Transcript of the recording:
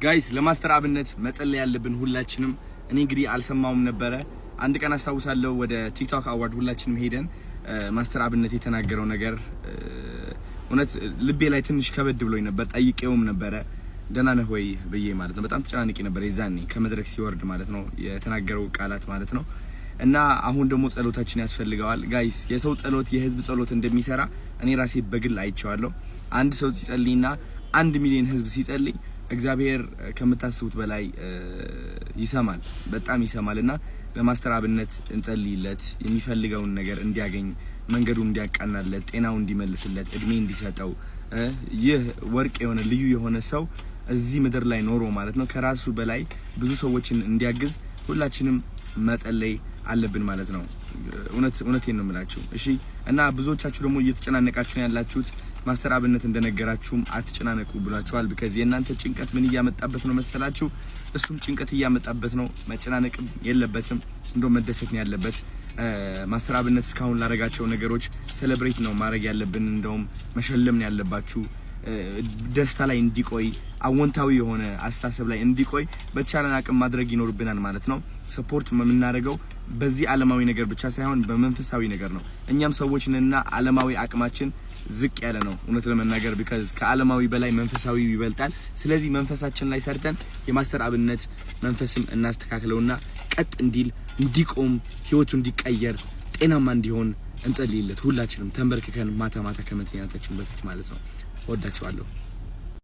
ጋይስ ለማስተር አብነት መጸለይ ያለብን ሁላችንም። እኔ እንግዲህ አልሰማውም ነበረ። አንድ ቀን አስታውሳለሁ ወደ ቲክቶክ አዋርድ ሁላችንም ሄደን ማስተር አብነት የተናገረው ነገር እውነት ልቤ ላይ ትንሽ ከበድ ብሎኝ ነበር። ጠይቄውም ነበረ ደህና ነህ ወይ ብዬ ማለት ነው። በጣም ተጨናንቄ ነበር የዛኔ ከመድረክ ሲወርድ ማለት ነው የተናገረው ቃላት ማለት ነው። እና አሁን ደግሞ ጸሎታችን ያስፈልገዋል ጋይስ። የሰው ጸሎት የህዝብ ጸሎት እንደሚሰራ እኔ ራሴ በግል አይቼዋለሁ። አንድ ሰው ሲጸልይና 1 ሚሊዮን ህዝብ ሲጸልይ እግዚአብሔር ከምታስቡት በላይ ይሰማል፣ በጣም ይሰማልና ለማስተር አብነት እንጸልይለት። የሚፈልገውን ነገር እንዲያገኝ፣ መንገዱን እንዲያቃናለት፣ ጤናው እንዲመልስለት፣ እድሜ እንዲሰጠው ይህ ወርቅ የሆነ ልዩ የሆነ ሰው እዚህ ምድር ላይ ኖሮ ማለት ነው ከራሱ በላይ ብዙ ሰዎችን እንዲያግዝ ሁላችንም መጸለይ አለብን ማለት ነው። እውነቴን ነው የምላችሁ። እሺ። እና ብዙዎቻችሁ ደግሞ እየተጨናነቃችሁ ያላችሁት ማስተር አብነት እንደነገራችሁም አትጨናነቁ ብሏችኋል። because የእናንተ ጭንቀት ምን እያመጣበት ነው መሰላችሁ? እሱም ጭንቀት እያመጣበት ነው። መጨናነቅ የለበትም፣ እንደው መደሰት ነው ያለበት። ማስተር አብነት እስካሁን ላረጋቸው ነገሮች ሴሌብሬት ነው ማድረግ ያለብን፣ እንደውም መሸለም ነው ያለባችሁ። ደስታ ላይ እንዲቆይ አወንታዊ የሆነ አስተሳሰብ ላይ እንዲቆይ በተቻለን አቅም ማድረግ ይኖርብናል ማለት ነው። ሰፖርት የምናደርገው በዚህ ዓለማዊ ነገር ብቻ ሳይሆን በመንፈሳዊ ነገር ነው። እኛም ሰዎች ነንና ዓለማዊ አቅማችን ዝቅ ያለ ነው እውነት ለመናገር because ከዓለማዊ በላይ መንፈሳዊ ይበልጣል። ስለዚህ መንፈሳችን ላይ ሰርተን የማስተር አብነት መንፈስም እናስተካክለውና ቀጥ እንዲል እንዲቆም ህይወቱ እንዲቀየር ጤናማ እንዲሆን እንጸልይለት ሁላችንም ተንበርክከን ማታ ማታ ከመተኛታችን በፊት ማለት ነው። ወዳችኋለሁ።